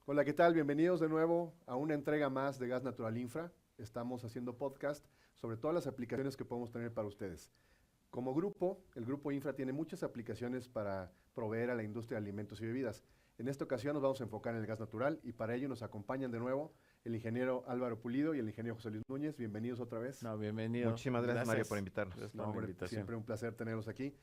Hola, ¿qué tal? Bienvenidos de nuevo a una entrega más de Gas Natural Infra. Estamos haciendo podcast sobre todas las aplicaciones que podemos tener para ustedes. Como grupo, el Grupo Infra tiene muchas aplicaciones para proveer a la industria de alimentos y bebidas. En esta ocasión nos vamos a enfocar en el gas natural y para ello nos acompañan de nuevo el ingeniero Álvaro Pulido y el ingeniero José Luis Núñez. Bienvenidos otra vez. No, bienvenido. Muchísimas gracias, Mario, por invitarnos. Gracias No, por la hombre, invitación. siempre un placer tenerlos aquí.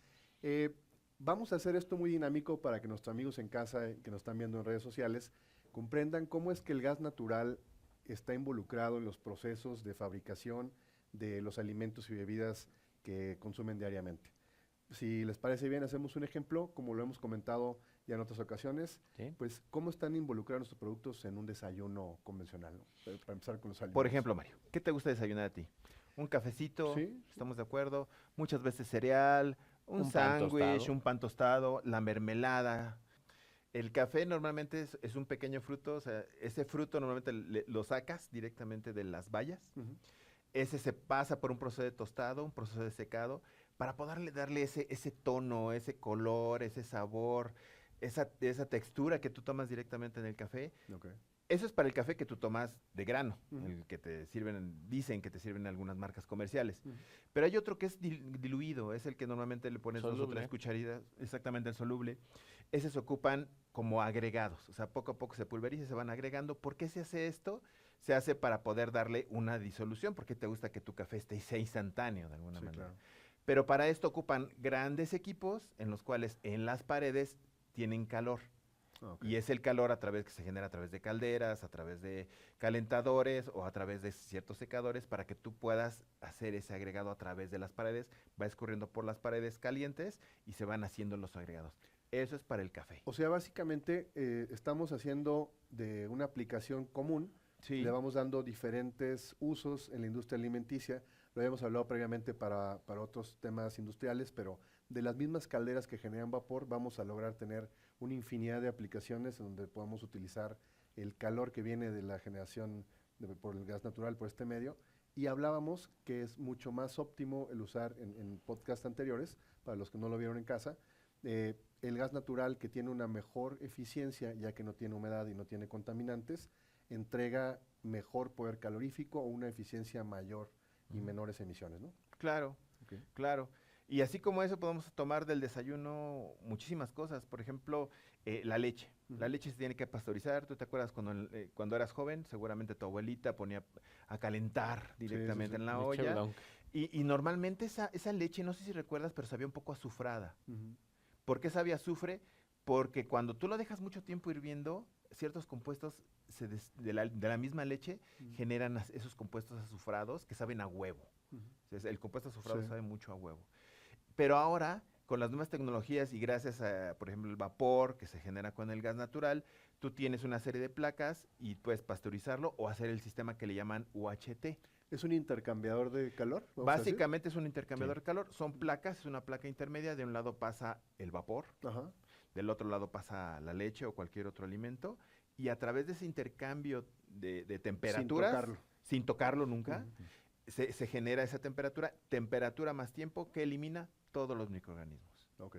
Eh, Vamos a hacer esto muy dinámico para que nuestros amigos en casa, que nos están viendo en redes sociales, comprendan cómo es que el gas natural está involucrado en los procesos de fabricación de los alimentos y bebidas que consumen diariamente. Si les parece bien, hacemos un ejemplo, como lo hemos comentado ya en otras ocasiones, ¿Sí? pues cómo están involucrados nuestros productos en un desayuno convencional, ¿no? Para empezar con los alimentos. Por ejemplo, Mario, ¿qué te gusta desayunar a ti? Un cafecito, Sí. estamos de acuerdo, muchas veces cereal, un Un pan sándwich, tostado. un pan tostado, la mermelada. El café normalmente es un pequeño fruto, o sea, ese fruto normalmente lo sacas directamente de las bayas. Ujú. Ese se pasa por un proceso de tostado, un proceso de secado, para poderle darle ese tono, ese color, ese sabor, esa textura que tú tomas directamente en el café. Ok. Eso es para el café que tú tomas de grano, Ujú. el que te sirven, dicen que te sirven en algunas marcas comerciales. Ujú. Pero hay otro que es diluido, es el que normalmente le pones dos o Soluble. tres cucharitas, exactamente el soluble. Ese se ocupan como agregados, o sea, poco a poco se pulveriza y se van agregando. ¿Por qué se hace esto? Se hace para poder darle una disolución, porque te gusta que tu café sea instantáneo de alguna Sí, manera. claro. Pero para esto ocupan grandes equipos en los cuales en las paredes tienen calor. Ah, ok. Y es el calor a través que se genera a través de calderas, a través de calentadores o a través de ciertos secadores para que tú puedas hacer ese agregado a través de las paredes. Va escurriendo por las paredes calientes y se van haciendo los agregados. Eso es para el café. O sea, básicamente estamos haciendo de una aplicación común, Sí. le vamos dando diferentes usos en la industria alimenticia. Lo habíamos hablado previamente para otros temas industriales, pero de las mismas calderas que generan vapor, vamos a lograr tener una infinidad de aplicaciones en donde podamos utilizar el calor que viene de la generación por el gas natural, por este medio. Y hablábamos que es mucho más óptimo el usar en podcast anteriores, para los que no lo vieron en casa, el gas natural que tiene una mejor eficiencia, ya que no tiene humedad y no tiene contaminantes, entrega mejor poder calorífico o una eficiencia mayor y menores emisiones, ¿no? Claro, Ok. claro. Y así como eso podemos tomar del desayuno muchísimas cosas. Por ejemplo, la leche. Ujú. La leche se tiene que pasteurizar. ¿Tú te acuerdas cuando eras joven? Seguramente tu abuelita ponía a calentar directamente sí. en la Leche olla. blanca. Y normalmente esa leche, no sé si recuerdas, pero sabía un poco azufrada. Ujú. ¿Por qué sabía azufre? Porque cuando tú lo dejas mucho tiempo hirviendo, ciertos compuestos de la misma leche Ujú. generan esos compuestos azufrados que saben a huevo. Ujú. Entonces, el compuesto azufrado Sí. sabe mucho a huevo. Pero ahora, con las nuevas tecnologías y gracias a, por ejemplo, el vapor que se genera con el gas natural, tú tienes una serie de placas y puedes pasteurizarlo o hacer el sistema que le llaman UHT. ¿Es un intercambiador de calor? Vamos a decir? Básicamente es un intercambiador Sí. de calor. Son placas, es una placa intermedia. De un lado pasa el vapor, Ajá. del otro lado pasa la leche o cualquier otro alimento. Y a través de ese intercambio de temperaturas, tocarlo. sin tocarlo nunca, Ujú. se genera esa temperatura más tiempo que elimina todos los microorganismos. Ok.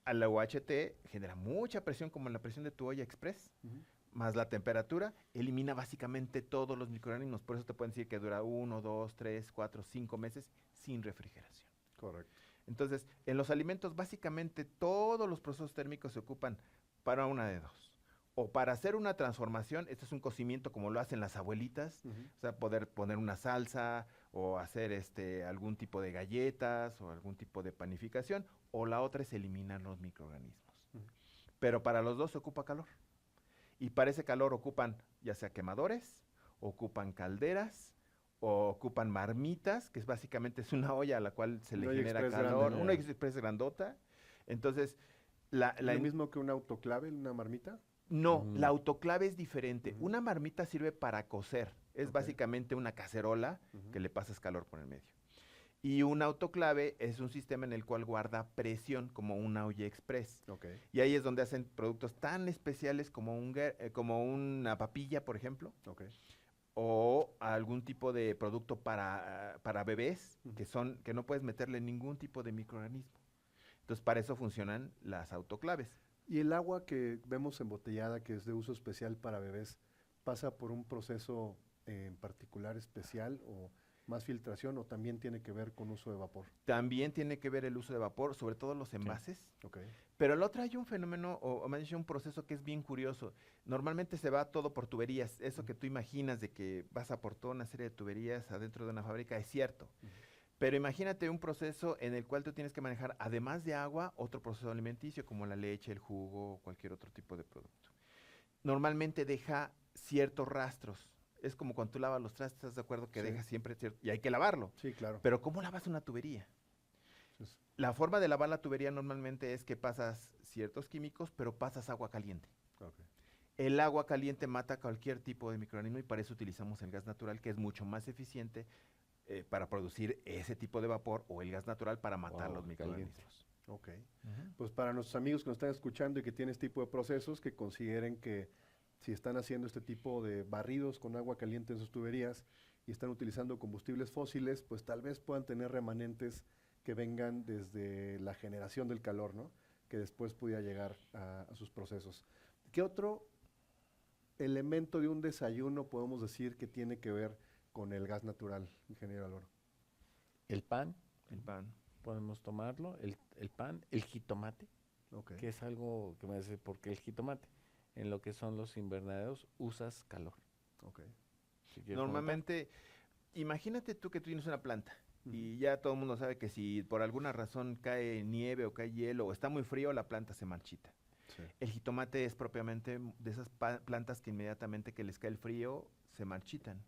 A la UHT genera mucha presión, como en la presión de tu olla express, Ujú. más la temperatura, elimina básicamente todos los microorganismos. Por eso te pueden decir que dura 1, 2, 3, 4, 5 meses sin refrigeración. Correcto. Entonces, en los alimentos, básicamente todos los procesos térmicos se ocupan para una de dos. O para hacer una transformación, esto es un cocimiento como lo hacen las abuelitas, Ujú. o sea, poder poner una salsa o hacer algún tipo de galletas o algún tipo de panificación, o la otra es eliminar los microorganismos. Ujú. Pero para los dos se ocupa calor. Y para ese calor ocupan ya sea quemadores, ocupan calderas, o ocupan marmitas, que es básicamente es una olla a la cual se le Una olla genera express calor, grande, ¿no? una express grandota. Entonces, ¿Es lo mismo que un autoclave, una marmita? no, la Mm. autoclave es diferente. Ujú. Una marmita sirve para cocer. Es Ok. básicamente una cacerola Ujú. que le pasas calor por el medio. Y un autoclave es un sistema en el cual guarda presión como una olla express. Ok. Y ahí es donde hacen productos tan especiales como como una papilla, por ejemplo, Ok. o algún tipo de producto para bebés Ujú. que no puedes meterle ningún tipo de microorganismo. Entonces, para eso funcionan las autoclaves. ¿Y el agua que vemos embotellada, que es de uso especial para bebés, pasa por un proceso en particular especial o más filtración o también tiene que ver con uso de vapor? También tiene que ver el uso de vapor, sobre todo los envases. Ok. Pero al otro hay un fenómeno, o más bien un proceso que es bien curioso. Normalmente se va todo por tuberías. Eso que tú imaginas de que pasa por toda una serie de tuberías adentro de una fábrica es cierto. Pero imagínate un proceso en el cual tú tienes que manejar, además de agua, otro proceso alimenticio como la leche, el jugo o cualquier otro tipo de producto. Normalmente deja ciertos rastros. Es como cuando tú lavas los trastes, ¿estás de acuerdo que Sí. deja siempre cierto? Y hay que lavarlo. Sí, claro. Pero ¿cómo lavas una tubería? Entonces, La forma de lavar la tubería normalmente es que pasas ciertos químicos, pero pasas agua caliente. ok. El agua caliente mata cualquier tipo de microorganismo y para eso utilizamos el gas natural, que es mucho más eficiente para producir ese tipo de vapor o el gas natural para matar Wow, los microorganismos. Ok. Ujú. Pues para nuestros amigos que nos están escuchando y que tienen este tipo de procesos, que consideren que si están haciendo este tipo de barridos con agua caliente en sus tuberías y están utilizando combustibles fósiles, pues tal vez puedan tener remanentes que vengan desde la generación del calor, ¿no? Que después pudiera llegar a sus procesos. ¿Qué otro elemento de un desayuno podemos decir que tiene que ver con el gas natural, ingeniero Aloro? El pan, El pan. podemos tomarlo, el pan, el jitomate, Ok. que es algo que me dice, porque el jitomate, en lo que son los invernaderos, usas calor. Ok. Si quieres Normalmente, imagínate tú que tú tienes una planta Ujú. y ya todo el mundo sabe que si por alguna razón cae nieve o cae hielo o está muy frío, la planta se marchita. Sí. El jitomate es propiamente de esas plantas que inmediatamente que les cae el frío se marchitan.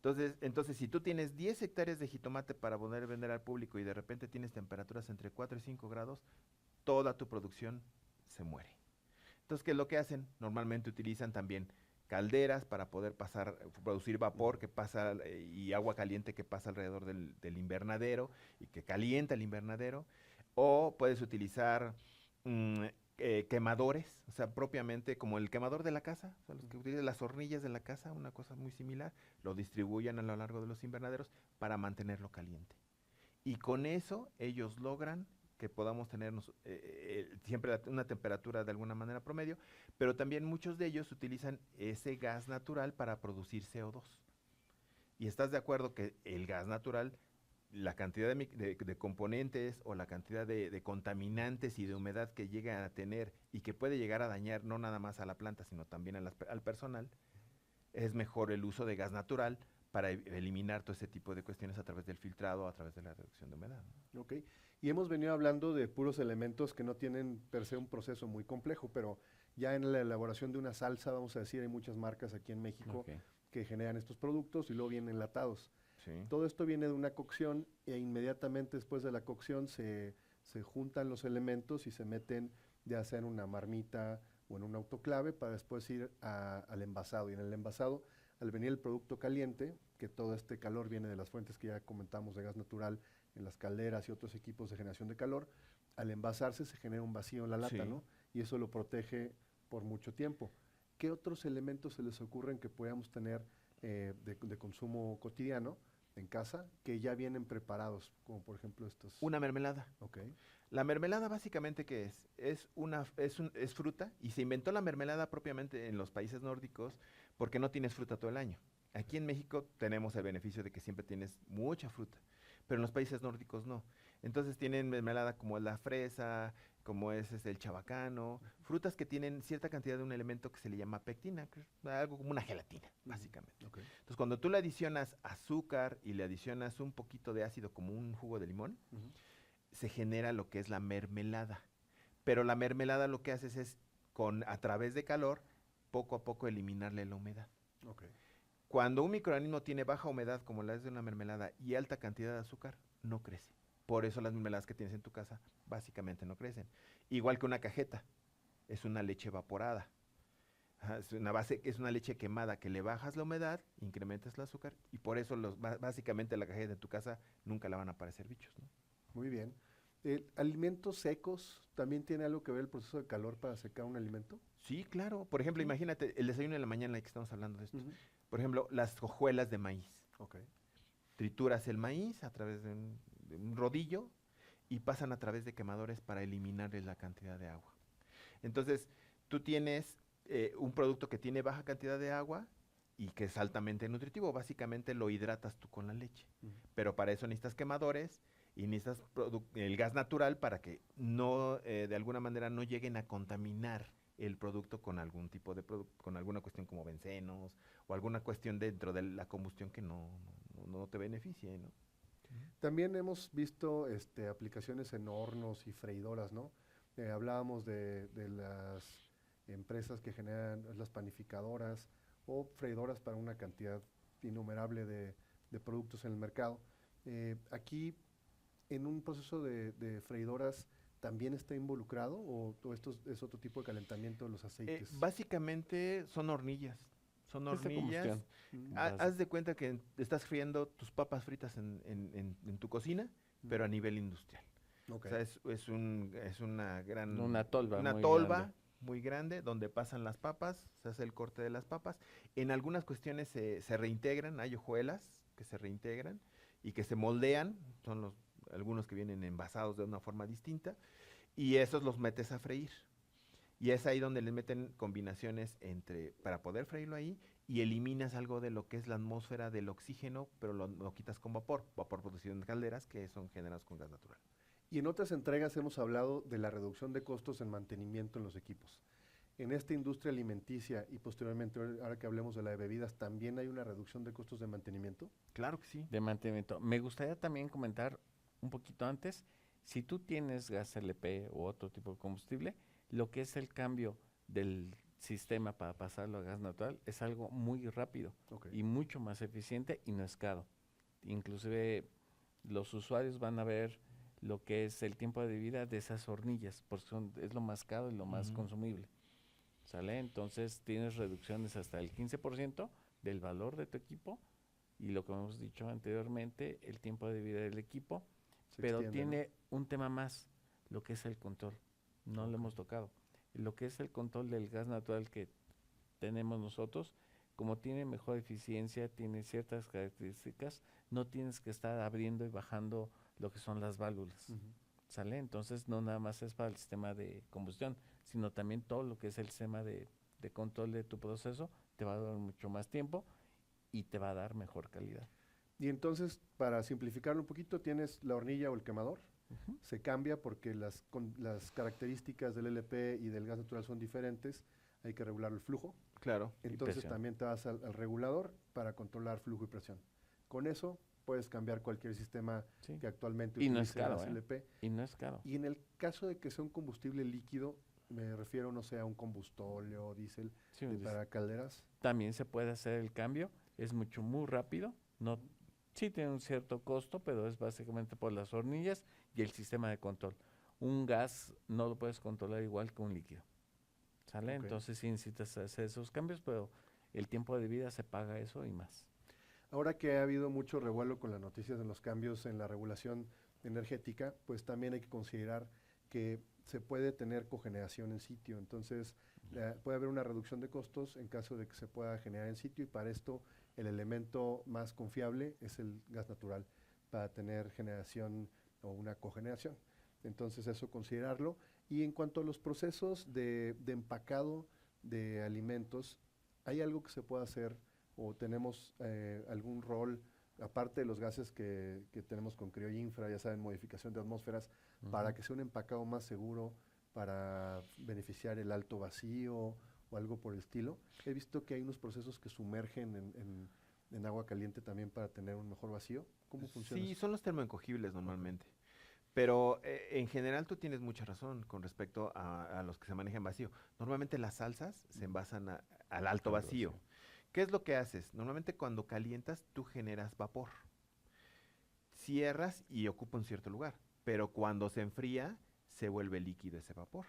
Entonces, si tú tienes 10 hectáreas de jitomate para poder vender al público y de repente tienes temperaturas entre 4 y 5 grados, toda tu producción se muere. Entonces, ¿qué es lo que hacen? Normalmente utilizan también calderas para poder producir vapor que pasa y agua caliente que pasa alrededor del invernadero y que calienta el invernadero. O puedes utilizar mm, quemadores, o sea, propiamente como el quemador de la casa, o sea, los que utilizan las hornillas de la casa, una cosa muy similar, lo distribuyen a lo largo de los invernaderos para mantenerlo caliente. Y con eso ellos logran que podamos tener siempre una temperatura de alguna manera promedio, pero también muchos de ellos utilizan ese gas natural para producir CO2. Y estás de acuerdo que el gas natural, la cantidad de componentes o la cantidad de contaminantes y de humedad que llega a tener y que puede llegar a dañar no nada más a la planta, sino también al personal, es mejor el uso de gas natural para eliminar todo ese tipo de cuestiones a través del filtrado, a través de la reducción de humedad, ¿no? Ok. Y hemos venido hablando de puros elementos que no tienen per se un proceso muy complejo, pero ya en la elaboración de una salsa, vamos a decir, hay muchas marcas aquí en México Ok. que generan estos productos y luego vienen enlatados. Sí. Todo esto viene de una cocción e inmediatamente después de la cocción se juntan los elementos y se meten ya sea en una marmita o en un autoclave para después ir al envasado. Y en el envasado, al venir el producto caliente, que todo este calor viene de las fuentes que ya comentamos de gas natural en las calderas y otros equipos de generación de calor, al envasarse se genera un vacío en la lata, Sí. ¿no? Y eso lo protege por mucho tiempo. ¿Qué otros elementos se les ocurren que podamos tener de consumo cotidiano en casa que ya vienen preparados, como por ejemplo estos? Una mermelada. Ok. La mermelada básicamente ¿qué es? Es fruta y se inventó la mermelada propiamente en los países nórdicos porque no tienes fruta todo el año. Aquí en México tenemos el beneficio de que siempre tienes mucha fruta, pero en los países nórdicos no. Entonces tienen mermelada como es la fresa, como es el chabacano, frutas que tienen cierta cantidad de un elemento que se le llama pectina, que es algo como una gelatina, básicamente. Ok. Entonces cuando tú le adicionas azúcar y le adicionas un poquito de ácido como un jugo de limón, Ujú. se genera lo que es la mermelada. Pero la mermelada lo que haces es, a través de calor, poco a poco eliminarle la humedad. Ok. Cuando un microorganismo tiene baja humedad, como la es de una mermelada, y alta cantidad de azúcar, no crece. Por eso las mermeladas que tienes en tu casa básicamente no crecen. Igual que una cajeta, es una leche evaporada. Ajá, es una leche quemada que le bajas la humedad, incrementas el azúcar y por eso básicamente la cajeta de tu casa nunca la van a aparecer bichos, ¿no? Muy bien. ¿Alimentos secos también tiene algo que ver el proceso de calor para secar un alimento? Sí, claro. Por ejemplo, imagínate el desayuno de la mañana que estamos hablando de esto. Ujú. Por ejemplo, las hojuelas de maíz. Ok. Trituras el maíz a través de un rodillo y pasan a través de quemadores para eliminarle la cantidad de agua. Entonces, tú tienes un producto que tiene baja cantidad de agua y que es altamente nutritivo. Básicamente lo hidratas tú con la leche. Ujú. Pero para eso necesitas quemadores y necesitas el gas natural para que no, de alguna manera, no lleguen a contaminar el producto con algún tipo de con alguna cuestión como bencenos o alguna cuestión dentro de la combustión que no te beneficie, ¿no? También hemos visto aplicaciones en hornos y freidoras, ¿no? Hablábamos de las empresas que generan las panificadoras o freidoras para una cantidad innumerable de productos en el mercado. Aquí, en un proceso de freidoras, ¿también está involucrado o esto es otro tipo de calentamiento de los aceites? Básicamente son hornillas. Son Es de hornillas. combustión. Haz de cuenta que estás friendo tus papas fritas en tu cocina, pero a nivel industrial. Ok. O sea, es una gran... Una tolva Una muy tolva grande. muy grande donde pasan las papas, se hace el corte de las papas. En algunas cuestiones se reintegran, hay hojuelas que se reintegran y que se moldean, son algunos que vienen envasados de una forma distinta, y esos los metes a freír. Y es ahí donde le meten combinaciones para poder freírlo ahí, y eliminas algo de lo que es la atmósfera del oxígeno, pero lo quitas con vapor producido en calderas que son generados con gas natural. Y en otras entregas hemos hablado de la reducción de costos en mantenimiento en los equipos. En esta industria alimenticia y posteriormente, ahora que hablemos de la de bebidas, ¿también hay una reducción de costos de mantenimiento? Claro que sí. De mantenimiento. Me gustaría también comentar un poquito antes, si tú tienes gas LP u otro tipo de combustible, lo que es el cambio del sistema para pasarlo a gas natural es algo muy rápido Ok. y mucho más eficiente y no es caro. Inclusive los usuarios van a ver lo que es el tiempo de vida de esas hornillas, porque es lo más caro y lo más Ujú. consumible. ¿Sale? Entonces tienes reducciones hasta el 15% del valor de tu equipo y lo que hemos dicho anteriormente, el tiempo de vida del equipo, Se pero extiende, ¿no? tiene un tema más, lo que es el control. No lo Ok. hemos tocado. Lo que es el control del gas natural que tenemos nosotros, como tiene mejor eficiencia, tiene ciertas características, no tienes que estar abriendo y bajando lo que son las válvulas. Ujú. ¿Sale? Entonces no nada más es para el sistema de combustión, sino también todo lo que es el sistema de control de tu proceso, te va a dar mucho más tiempo y te va a dar mejor calidad. Y entonces, para simplificarlo un poquito, tienes la hornilla o el quemador. Ujú. Se cambia porque las características del LP y del gas natural son diferentes. Hay que regular el flujo. Claro. Entonces presión. también te vas al regulador para controlar flujo y presión. Con eso puedes cambiar cualquier sistema Sí. que actualmente Y no es utilice caro, gas ¿eh? LP. Y no es caro. Y en el caso de que sea un combustible líquido, me refiero, no sé, a un combustóleo, diésel, Sí, un para calderas. también se puede hacer el cambio, es mucho muy rápido, no, sí tiene un cierto costo, pero es básicamente por las hornillas y el sistema de control. Un gas no lo puedes controlar igual que un líquido, ¿sale? Ok. Entonces sí necesitas hacer esos cambios, pero el tiempo de vida se paga eso y más. Ahora que ha habido mucho revuelo con las noticias de los cambios en la regulación energética, pues también hay que considerar que se puede tener cogeneración en sitio. Entonces, puede haber una reducción de costos en caso de que se pueda generar en sitio y para esto el elemento más confiable es el gas natural para tener generación o una cogeneración. Entonces, eso considerarlo. Y en cuanto a los procesos de empacado de alimentos, ¿hay algo que se pueda hacer o tenemos algún rol, aparte de los gases que tenemos con crioinfra, ya saben, modificación de atmósferas, para que sea un empacado más seguro, para beneficiar el alto vacío o algo por el estilo? He visto que hay unos procesos que sumergen en agua caliente también para tener un mejor vacío. ¿Cómo funciona Sí, eso? son los termoencogibles normalmente. Pero en general tú tienes mucha razón con respecto a los que se manejan vacío. Normalmente las salsas se envasan al alto vacío. ¿Qué es lo que haces? Normalmente cuando calientas tú generas vapor. Cierras y ocupa un cierto lugar. Pero cuando se enfría se vuelve líquido ese vapor.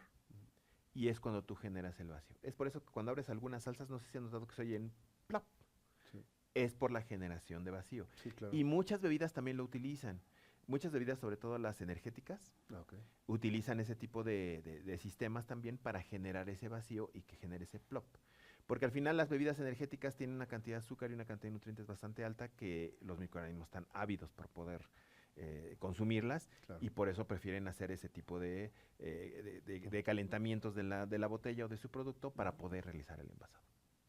Y es cuando tú generas el vacío. Es por eso que cuando abres algunas salsas, no sé si han notado que se oyen plop. Sí, Es por la generación de vacío. sí, claro. Y muchas bebidas también lo utilizan. Muchas bebidas, sobre todo las energéticas, Ah, ok. utilizan ese tipo de sistemas también para generar ese vacío y que genere ese plop. Porque al final las bebidas energéticas tienen una cantidad de azúcar y una cantidad de nutrientes bastante alta que los microorganismos están ávidos por poder consumirlas, Claro. y por eso prefieren hacer ese tipo de calentamientos de la botella o de su producto para poder realizar el envasado.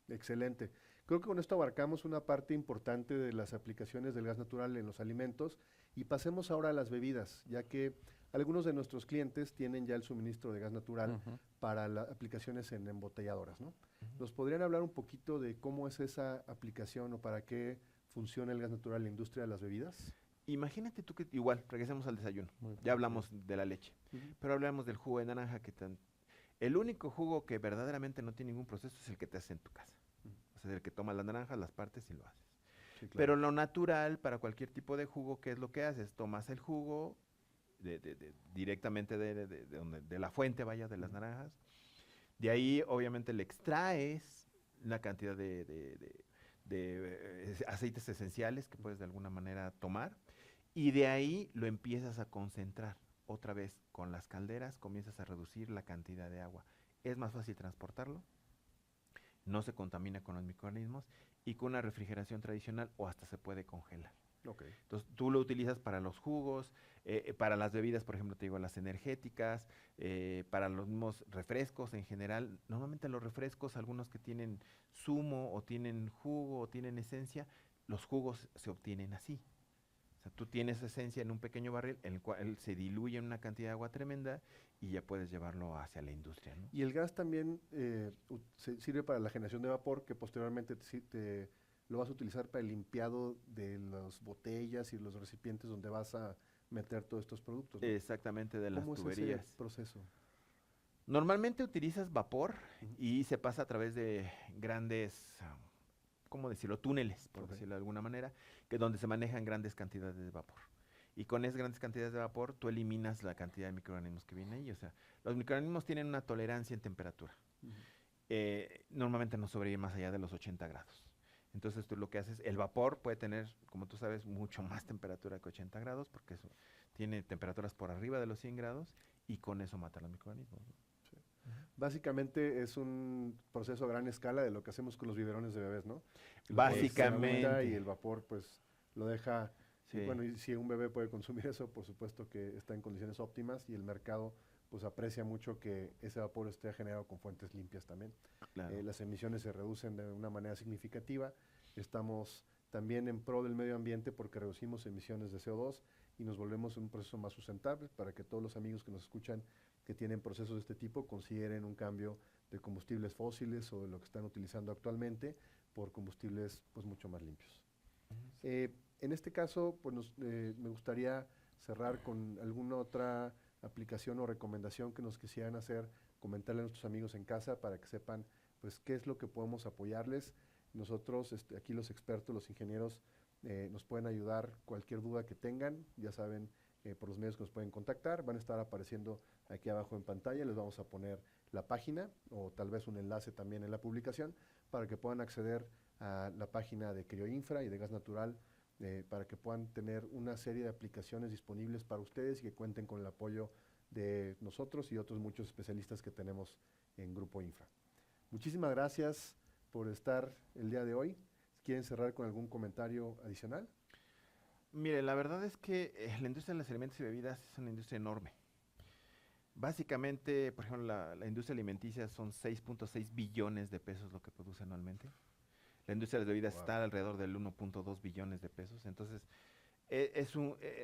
Excelente. Creo que con esto abarcamos una parte importante de las aplicaciones del gas natural en los alimentos y pasemos ahora a las bebidas, ya que algunos de nuestros clientes tienen ya el suministro de gas natural Ujú. para las aplicaciones en embotelladoras, ¿no? ¿Nos podrían hablar un poquito de cómo es esa aplicación o para qué funciona el gas natural en la industria de las bebidas? Imagínate tú que, igual, regresemos al desayuno. Muy Ya bien. hablamos de la leche, pero hablamos del jugo de naranja, el único jugo que verdaderamente no tiene ningún proceso es el que te haces en tu casa. O sea, el que tomas las naranjas, las partes y lo haces. Sí, claro. Pero lo natural para cualquier tipo de jugo, ¿qué es lo que haces? Tomas el jugo directamente de la fuente, vaya, de las naranjas. De ahí, obviamente, le extraes la cantidad de aceites esenciales que puedes de alguna manera tomar. Y de ahí lo empiezas a concentrar. Otra vez, con las calderas comienzas a reducir la cantidad de agua. Es más fácil transportarlo, no se contamina con los microorganismos y con una refrigeración tradicional o hasta se puede congelar. Ok. Entonces tú lo utilizas para los jugos, para las bebidas, por ejemplo, te digo, las energéticas, para los mismos refrescos en general. Normalmente los refrescos, algunos que tienen zumo o tienen jugo o tienen esencia, los jugos se obtienen así. O sea, tú tienes esencia en un pequeño barril, en el cual se diluye en una cantidad de agua tremenda y ya puedes llevarlo hacia la industria, ¿no? Y el gas también sirve para la generación de vapor que posteriormente lo vas a utilizar para el limpiado de las botellas y los recipientes donde vas a meter todos estos productos, ¿no? Exactamente, de las ¿Cómo es tuberías. ese proceso? Normalmente utilizas vapor Ujú. y se pasa a través de grandes, ¿cómo decirlo? Túneles, por Ok. decirlo de alguna manera, que donde se manejan grandes cantidades de vapor. Y con esas grandes cantidades de vapor, tú eliminas la cantidad de microorganismos que vienen ahí. O sea, los microorganismos tienen una tolerancia en temperatura. Ujú. Normalmente no sobreviven más allá de los 80 grados. Entonces tú lo que haces, el vapor puede tener, como tú sabes, mucho más temperatura que 80 grados, porque eso tiene temperaturas por arriba de los 100 grados, y con eso mata los microorganismos, ¿no? Sí. Básicamente es un proceso a gran escala de lo que hacemos con los biberones de bebés, ¿no? Que lo pones en agüita y Básicamente. el vapor pues lo deja. Y Sí. bueno, y si un bebé puede consumir eso, por supuesto que está en condiciones óptimas y el mercado pues aprecia mucho que ese vapor esté generado con fuentes limpias también. Claro. Las emisiones se reducen de una manera significativa. Estamos también en pro del medio ambiente porque reducimos emisiones de CO2 y nos volvemos un proceso más sustentable para que todos los amigos que nos escuchan que tienen procesos de este tipo consideren un cambio de combustibles fósiles o de lo que están utilizando actualmente por combustibles pues mucho más limpios. En este caso, pues me gustaría cerrar con alguna otra aplicación o recomendación que nos quisieran hacer, comentarle a nuestros amigos en casa para que sepan pues qué es lo que podemos apoyarles. Nosotros, aquí los expertos, los ingenieros, nos pueden ayudar cualquier duda que tengan, ya saben, por los medios que nos pueden contactar, van a estar apareciendo aquí abajo en pantalla, les vamos a poner la página o tal vez un enlace también en la publicación para que puedan acceder a la página de Crioinfra y de Gas Natural para que puedan tener una serie de aplicaciones disponibles para ustedes y que cuenten con el apoyo de nosotros y otros muchos especialistas que tenemos en Grupo Infra. Muchísimas gracias por estar el día de hoy. ¿Quieren cerrar con algún comentario adicional? Mire, la verdad es que la industria de los alimentos y bebidas es una industria enorme. Básicamente, por ejemplo, la industria alimenticia son 6.6 billones de pesos lo que produce anualmente. La industria de las bebidas Wow. está alrededor del 1.2 billones de pesos. Entonces,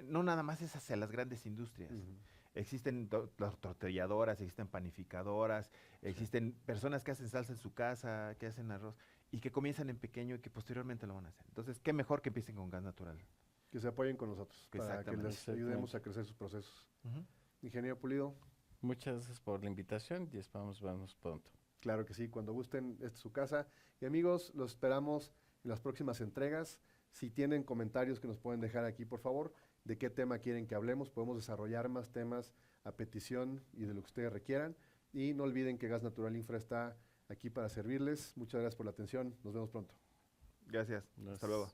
no nada más es hacia las grandes industrias. Existen las tortilladoras, existen panificadoras, existen personas que hacen salsa en su casa, que hacen arroz y que comienzan en pequeño y que posteriormente lo van a hacer. Entonces, qué mejor que empiecen con gas natural. Que se apoyen con nosotros para que Exactamente. les ayudemos a crecer sus procesos. Ujú. Ingeniero Pulido, Muchas gracias por la invitación y esperamos vernos pronto. claro que sí, cuando gusten, esta es su casa. Y amigos, los esperamos en las próximas entregas. Si tienen comentarios que nos pueden dejar aquí, por favor, de qué tema quieren que hablemos, podemos desarrollar más temas a petición y de lo que ustedes requieran. Y no olviden que Gas Natural Infra está aquí para servirles. Muchas gracias por la atención. Nos vemos pronto. Gracias. Hasta luego.